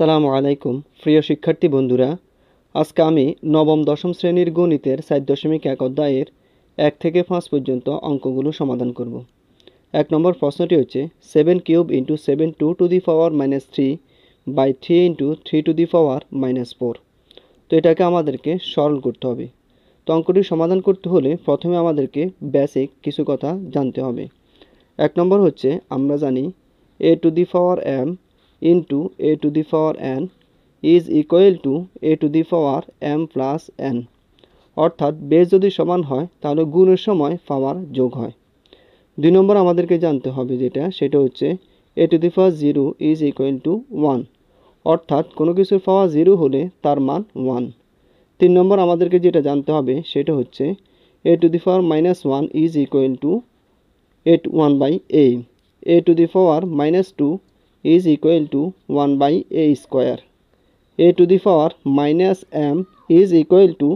আসসালামু আলাইকুম প্রিয় শিক্ষার্থী বন্ধুরা, আজকে আমি নবম দশম শ্রেণীর গণিতের 4.1 অধ্যায়ের 1 থেকে 5 পর্যন্ত অঙ্কগুলো সমাধান করব। 1 নম্বর প্রশ্নটি হচ্ছে 7 cube into 7 2 to the power -3 by 3 into 3 to the power -4। তো এটাকে আমাদেরকে সরল করতে হবে। তো অঙ্কটি সমাধান করতে হলে প্রথমে আমাদেরকে বেসিক কিছু কথা জানতে হবে। 1 নম্বর হচ্ছে আমরা জানি a to the power m into a to the power n is equal to a to the power m plus n, অর্থাৎ বেস যদি সমান হয় তাহলে গুণের সময় পাওয়ার যোগ হয়। 2 নম্বর আমাদেরকে জানতে হবে সেটা হচ্ছে a to the power 0 is equal to 1, অর্থাৎ কোনো কিছুর পাওয়ার 0 হলে তার মান 1। 3 নম্বর আমাদেরকে যেটা জানতে হবে সেটা হচ্ছে a to the power -1 is equal to 1 by a to the power -2 is equal to 1 by a square, a to the power -m is equal to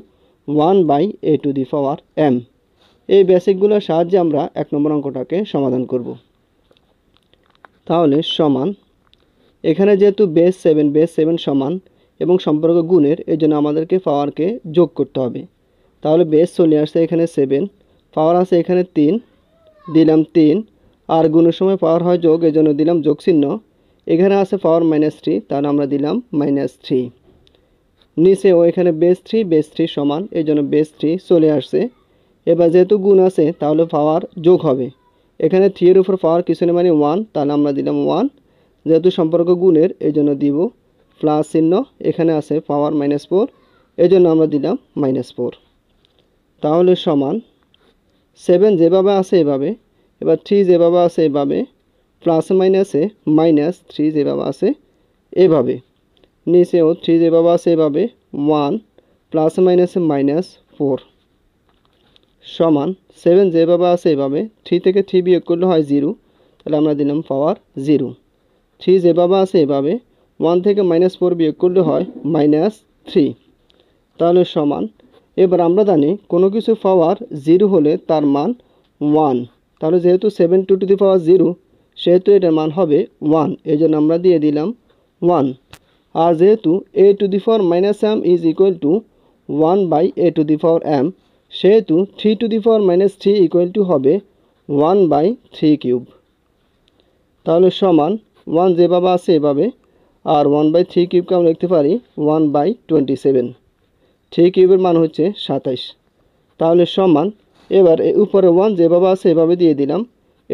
1 by a to the power m। এই বেসিকগুলোর সাহায্যে আমরা 1 নম্বর অঙ্কটাকে সমাধান করব। তাহলে সমান, এখানে যেহেতু base 7 সমান এবং সম্পর্ক গুণের, এই জন্য আমাদেরকে পাওয়ারকে যোগ করতে হবে। তাহলে বেস চলে আসছে এখানে 7, পাওয়ার আছে এখানে 3, দিলাম 3, আর গুণের সময় পাওয়ার হয় যোগ, এই জন্য দিলাম যোগ চিহ্ন। এখানে আছে পাওয়ার -3, তাহলে আমরা দিলাম -3। নিচেও এখানে বেস 3 সমান, এই জন্য বেস 3 চলে আসছে। এবার যেহেতু গুণ আছে তাহলে পাওয়ার যোগ হবে। এখানে 3 এর উপর পাওয়ার কিছু নেই মানে 1, তাহলে আমরা দিলাম 1। যেহেতু সম্পর্ক গুণের এই জন্য দিব প্লাস চিহ্ন। এখানে আছে পাওয়ার -4, এই জন্য আমরা দিলাম -4। তাহলে সমান 7 যেভাবে আছে এভাবে, এবার 3 যেভাবে আছে এভাবে, প্লাস মাইনাসে -3 যেভাবে আছে এভাবে, নিচেও 3 যেভাবে আছে এভাবে, 1 প্লাস মাইনাসে -4 সমান 7 যেভাবে আছে এভাবে, 3 থেকে 3 বিয়োগ করলে হয় 0, তাহলে আমরা দিলাম পাওয়ার 0। 3 যেভাবে আছে এভাবে, 1 থেকে -4 বিয়োগ করলে হয় -3, তাহলে সমান। এবার আমরা জানি কোনো কিছু পাওয়ার 0 হলে তার মান 1, তাহলে যেহেতু 7 টু দি পাওয়ার 0 সেহেতু এটার মান হবে 1, এই জন্য আমরা দিয়ে দিলাম 1। আর যেহেতু a to the power -m is equal to 1 by a to the power m, সেহেতু 3 to the power -3 equal to হবে 1 বাই 3 কিউব। তাহলে সমান 1 যেভাবে আছে এভাবে, আর 1 বাই 3 কিউবকে আমরা লিখতে পারি 1 বাই 27। 3 কিউবের মান হচ্ছে 27। তাহলে সমান, এবার উপরে 1 যেভাবে আছে এভাবে দিয়ে দিলাম।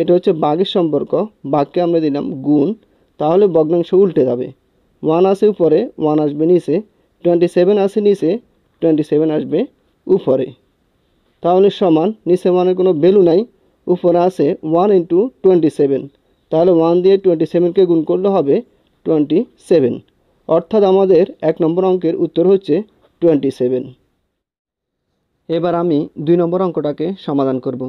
এটা হচ্ছে ভাগের সম্পর্ক, ভাগকে আমরা দিলাম গুণ, তাহলে ভগ্নাংশ উল্টে যাবে। 1 আছে উপরে, 1 আসবে নিচে, 27 আছে নিচে, 27 আসবে উপরে। তাহলে সমান, নিচে মানের কোনো ভ্যালু নাই, উপরে আছে 1 ইন্টু 27, তাহলে 1 দিয়ে 27কে গুণ করলে হবে 27, অর্থাৎ আমাদের 1 নম্বর অঙ্কের উত্তর হচ্ছে 27। এবার আমি 2 নম্বর অঙ্কটাকে সমাধান করব।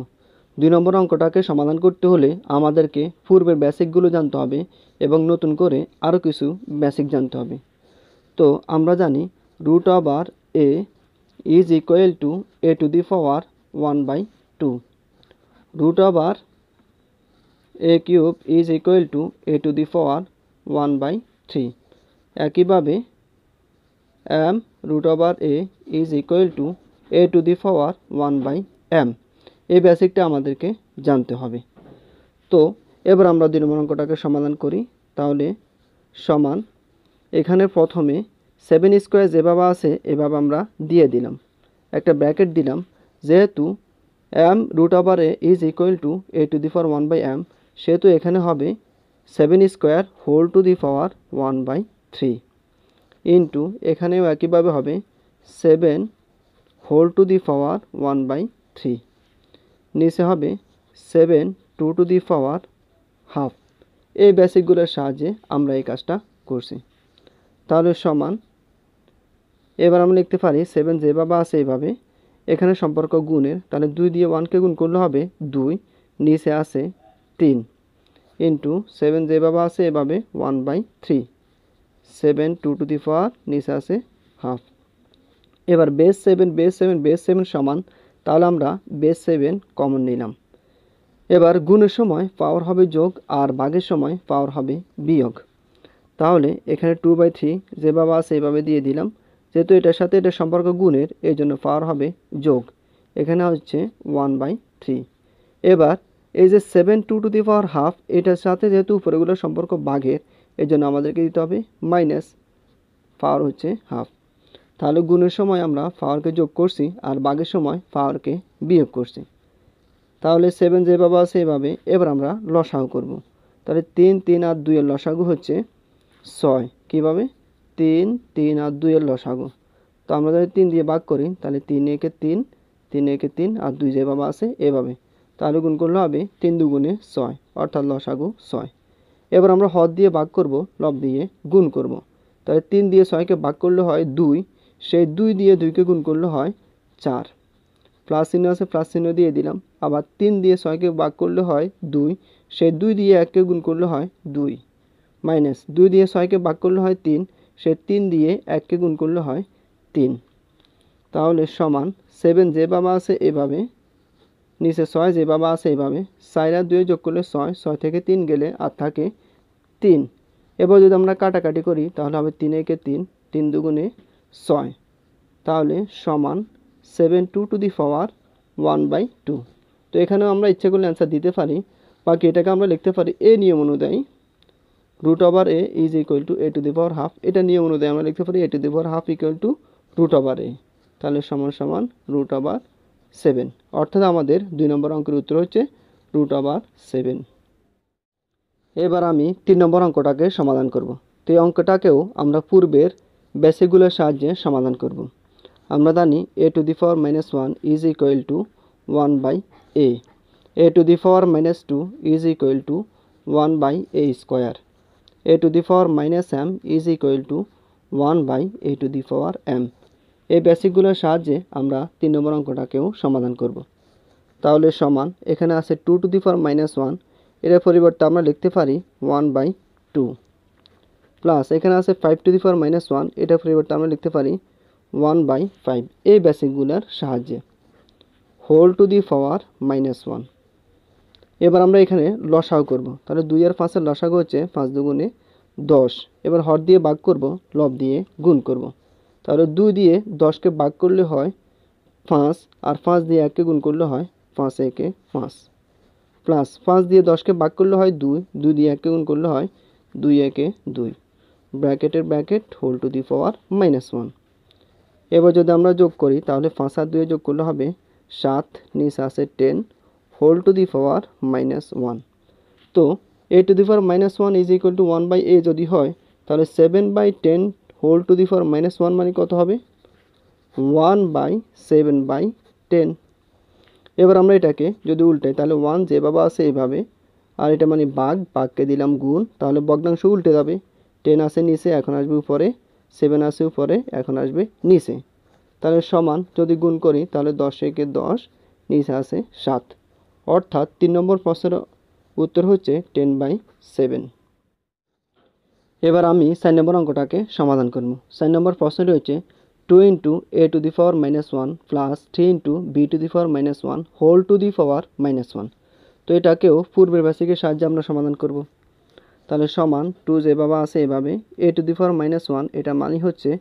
2 নম্বর অঙ্কটাকে সমাধান করতে হলে আমাদেরকে পূর্বের বেসিকগুলো জানতে হবে এবং নতুন করে আরও কিছু বেসিক জানতে হবে। তো আমরা জানি √a is equal to a to the power 1/2, √a cube is equal to a to the power 1/3। একইভাবে m√a is equal to a to the power 1/m। এই বেসিকটা আমাদেরকে জানতে হবে। তো এবার আমরা 2 নম্বর অঙ্কটাকে সমাধান করি। তাহলে সমান, এখানে প্রথমে 7 স্কোয়ার যেভাবে আছে এভাবে আমরা দিয়ে দিলাম, একটা ব্র্যাকেট দিলাম। যেহেতু m√a is equal to a to the power 1/m, সেহেতু এখানে হবে 7 square whole to the power 1/3 into, এখানেও একইভাবে হবে 7 হোল টু দি পাওয়ার 1/3, নিচে হবে 7 2 টু দি পাওয়ার হাফ। এই বেসিকগুলোর সাহায্যে আমরা এই কাজটা করছি। তাহলে সমান, এবার আমরা লিখতে পারি 7 যেভাবে আছে এইভাবে, এখানে সম্পর্ক গুণের, তাহলে 2 দিয়ে 1কে গুণ করলে হবে 2, নিচে আছে 3 ইন্টু 7 যেভাবে আছে এভাবে 1/3, 7 2 টু দি পাওয়ার, নিচে আছে হাফ। এবার বেস 7 সমান, তাহলে আমরা বেস 7 কমন নিলাম। এবার গুণের সময় পাওয়ার হবে যোগ আর ভাগের সময় পাওয়ার হবে বিয়োগ। তাহলে এখানে 2/3 যেভাবে আছে এভাবে দিয়ে দিলাম। যেহেতু এটার সাথে এটা সম্পর্ক গুণের, এই জন্য পাওয়ার হবে যোগ, এখানে হচ্ছে 1/3। এবার এই যে 7 2 টু দি পাওয়ার হাফ, এটার সাথে যেহেতু উপরেগুলোর সম্পর্ক ভাগের, এই জন্য আমাদেরকে দিতে হবে মাইনাস, পাওয়ার হচ্ছে হাফ। তাহলে গুণের সময় আমরা পাওয়ারকে যোগ করছি আর ভাগের সময় পাওয়ারকে বিয়োগ করছি। তাহলে 7 যেভাবে আছে এভাবে। এবার আমরা লসাগু করব। তাহলে 3 3 আর 2 এর লসাগু হচ্ছে 6। কীভাবে? 3 3 আর 2 এর লসাগু। তো আমরা যদি 3 দিয়ে ভাগ করি তাহলে 3 একে 3, 3 একে 3 আর 2 যেভাবে আছে এভাবে। তাহলে গুণ করলে হবে 3 দুগুণে 6, অর্থাৎ লসাগু 6। এবার আমরা হর দিয়ে ভাগ করব, লব দিয়ে গুণ করব। তাহলে 3 দিয়ে 6কে ভাগ করলে হয় 2, সেই 2 দিয়ে 2কে গুণ করলে হয় 4। প্লাস চিহ্ন আছে, প্লাস চিহ্ন দিয়ে দিলাম। আবার 3 দিয়ে 6কে ভাগ করলে হয় 2, সেই 2 দিয়ে 1কে গুণ করলে হয় 2। মাইনাস 2 দিয়ে 6কে ভাগ করলে হয় 3, সেই 3 দিয়ে 1কে গুণ করলে হয় 3। তাহলে সমান 7 যেভাবে আছে এভাবে, নিচে 6 যেভাবে আছে এভাবে, 4 আর 2 যোগ করলে 6, 6 থেকে 3 গেলে আর থাকে 3। এবার যদি আমরা কাটাকাটি করি তাহলে হবে 3 একে 3, 3 দুগুণে 6। তাহলে সমান 7 2 টু দি পাওয়ার 1/2। তো এখানেও আমরা ইচ্ছে করলে অ্যান্সার দিতে পারি, বাকি এটাকে আমরা লিখতে পারি এ নিয়ম অনুযায়ী √a is equal to a to the power half. এটা নিয়ম অনুযায়ী আমরা লিখতে পারি a to the power half equal to √a। তাহলে সমান সমান √7। অর্থাৎ আমাদের 2 নম্বর অঙ্কের উত্তর হচ্ছে √7। এবার আমি 3 নম্বর অঙ্কটাকে সমাধান করব। তো এই অঙ্কটাকেও আমরা পূর্বের বেসিকগুলোর সাহায্যে সমাধান করব। আমরা জানি a to the power -1 is equal two 1/a, a to the power -2 is equal two 1/a square, a to the power -m is equal two 1/a two the power m। এই বেসিকগুলোর সাহায্যে আমরা 3 নম্বর অঙ্কটাকেও সমাধান করব। তাহলে সমান এখানে আছে 2 টু দি পাওয়ার -1, এর পরিবর্তে আমরা লিখতে পারি 1/2, প্লাস এখানে আছে 5 টু দি পাওয়ার -1, এটার পরিবর্তে আমরা লিখতে পারি 1/5। এই বেসিকগুলোর সাহায্যে হোল টু দি পাওয়ার -1। এবার আমরা এখানে লসাগু করব। তাহলে 2 আর 5 এর লসাগু হচ্ছে 5 দুগুণে 10। এবার হর দিয়ে ভাগ করব, লব দিয়ে গুণ করব। তাহলে 2 দিয়ে 10কে ভাগ করলে হয় 5, আর 5 দিয়ে 1কে গুণ করলে হয় 5 একে 5, প্লাস 5 দিয়ে 10কে ভাগ করলে হয় 2, 2 দিয়ে 1কে গুণ করলে হয় 2 একে 2, ব্র্যাকেটের bracket whole to the power -1। এবার যদি আমরা যোগ করি তাহলে 5 আর 2 যোগ করলে হবে 7, নিচে আছে 10 হোল টু দি পাওয়ার -1। তো a to the power -1 is equal two 1/a যদি হয় তাহলে 7/10 হোল টু দি পাওয়ার -1 মানে কত হবে? 1/7/10। এবার আমরা এটাকে যদি উল্টাই তাহলে 1 যেভাবে আছে এভাবে, আর এটা মানে ভাগকে দিলাম গুণ, তাহলে ভগ্নাংশ উল্টে যাবে। 10 আসে নিচে, এখন আসবে উপরে, 7 আসে উপরে, এখন আসবে নিচে। তাহলে সমান যদি গুণ করি তাহলে 10 একে 10, নিচে আসে 7। অর্থাৎ 3 নম্বর প্রশ্নের উত্তর হচ্ছে 10/7। এবার আমি 4 নম্বর অঙ্কটাকে সমাধান করব। 4 নম্বর প্রশ্নটি হচ্ছে 2 into a to the power -1 plus 3 into b to the power -1 whole to the power -1। তো এটাকেও পূর্বের বেসিকের সাহায্যে আমরা সমাধান করব। তাহলে সমান 2 যেভাবে আছে এভাবে, a টু দি পাওয়ার -1 এটা মানে হচ্ছে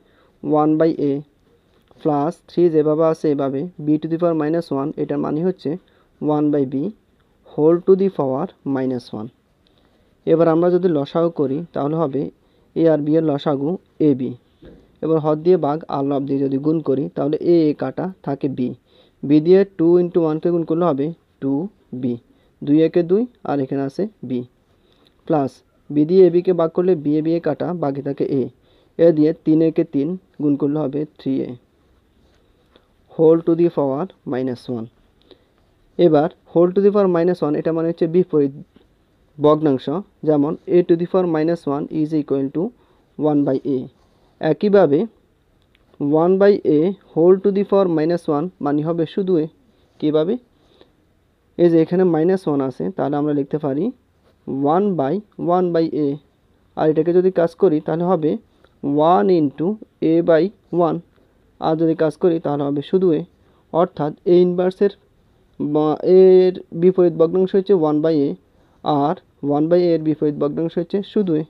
1/a, প্লাস 3 যেভাবে আছে এভাবে, b টু দি পাওয়ার -1 এটা মানে হচ্ছে 1/b whole to the power -1। এবার আমরা যদি লসাগু করি তাহলে হবে a আর b এর লসাগু ab। এবার হর দিয়ে ভাগ আর লব দিয়ে যদি গুণ করি তাহলে a কাটা থাকে b, b দিয়ে 2 ইন্টু 1কে গুণ করলে হবে 2b, 2 একে 2 আর এখানে আছে b, প্লাস b দিয়ে ab কে ভাগ করলে b এ কাটা, বাকি থাকে a, এ দিয়ে 3 একে 3 গুণ করলে হবে 3a whole to the power -1। এবার হোল টু দি পাওয়ার -1 এটা মানে হচ্ছে বিপরীত ভগ্নাংশ, যেমন a to the power -1 is equal two 1/a। একইভাবে 1/a whole to the power -1 মানে হবে শুধু a। কীভাবে? এই যে এখানে -1 আছে, তাহলে আমরা লিখতে পারি 1/1/a, আর এটাকে যদি কাজ করি তাহলে হবে 1 ইন্টু a/1, আর যদি কাজ করি তাহলে হবে শুধু a। অর্থাৎ a ইনভার্সের এর বিপরীত ভগ্নাংশ হচ্ছে 1/a, আর 1/a এর বিপরীত ভগ্নাংশ হচ্ছে শুধু a।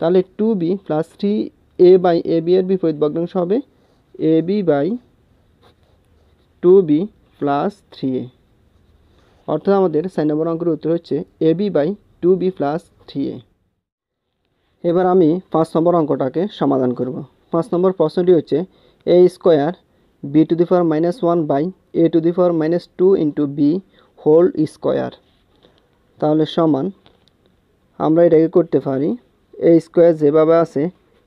তাহলে 2b plus 3a by ab এর বিপরীত ভগ্নাংশ হবে ab by 2b plus 3a। অর্থাৎ আমাদের 4 নম্বর অঙ্কের উত্তর হচ্ছে ab by 2b plus 3a। এবার আমি 5 নম্বর অঙ্কটাকে সমাধান করব। 5 নম্বর প্রশ্নটি হচ্ছে a square b to the power -1 by a to the power -2 into b whole square. তাহলে সমান আমরা এটাকে করতে পারি a স্কোয়ার যেভাবে আছে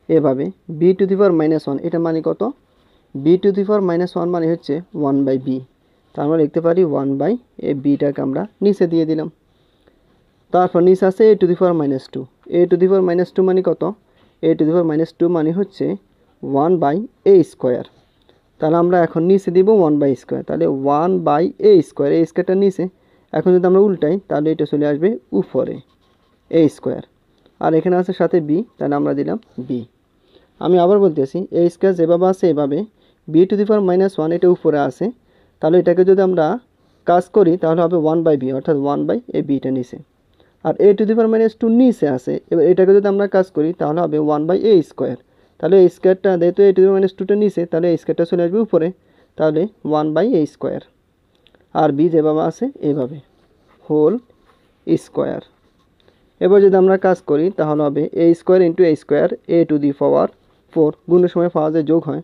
এভাবে b টু দি পাওয়ার -1 এটা মানে কত, b টু দি পাওয়ার -1 মানে হচ্ছে 1 বাই b। তার আমরা লিখতে পারি 1 বাই এই বিটাকে আমরা নিচে দিয়ে দিলাম। তারপর নিচে আছে a to the power -2, a to the power -2 মানে কত, a টু দি পাওয়ার -2 মানে হচ্ছে 1 বাই a স্কোয়ার। তাহলে আমরা এখন নিচে দিব 1 বাই স্কোয়ার, তাহলে 1 বাই a স্কোয়ার, a স্কোয়ারটা নিচে। এখন যদি আমরা উল্টাই তাহলে এটা চলে আসবে উপরে a স্কোয়ার, আর এখানে আছে সাথে b, তাহলে আমরা দিলাম b। আমি আবার বলতেছি a স্কোয়ার যেভাবে আছে এভাবে b টু দি পাওয়ার -1 এটা উপরে আছে, তাহলে এটাকে যদি আমরা কাজ করি তাহলে হবে 1 বাই b, অর্থাৎ 1 বাই এই বিটা নিচে। আর a টু দি পাওয়ার -2 নিচে আছে, এবার এটাকে যদি আমরা কাজ করি তাহলে হবে 1 বাই a স্কোয়ার। তাহলে এই স্কোয়ারটা যেহেতু a টু দি পাওয়ার -2টা নিচে, তাহলে এই স্কোয়ারটা চলে আসবে উপরে, তাহলে 1 বাই a স্কোয়ার। আর b যেভাবে আছে এভাবে হোল স্কোয়ার। এবার যদি আমরা কাজ করি তাহলে হবে a square into a square a to the power 4, গুণের সময় পাওয়া যায় যোগ হয়,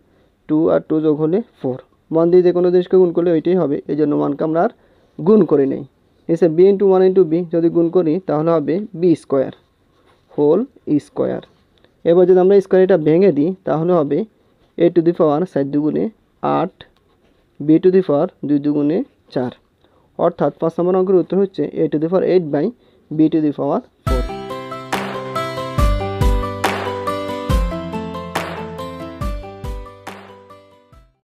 2 আর 2 যোগ হলে 4। 1 দিয়ে যে কোনো জিনিসকে গুণ করলে ওইটাই হবে, এই জন্য 1কে আমরা আর গুণ করি নেই। এসে b ইন্টু 1 ইন্টু b যদি গুণ করি তাহলে হবে b স্কোয়ার হোল স্কোয়ার। এবার যদি আমরা স্কোয়ার এটা ভেঙে দিই তাহলে হবে a টু দি পাওয়ার 4 দুগুণে 8, b টু দি পাওয়ার 2 দুগুণে 4। অর্থাৎ 5 নম্বর অঙ্কের উত্তর হচ্ছে a to the power 8 by b to the power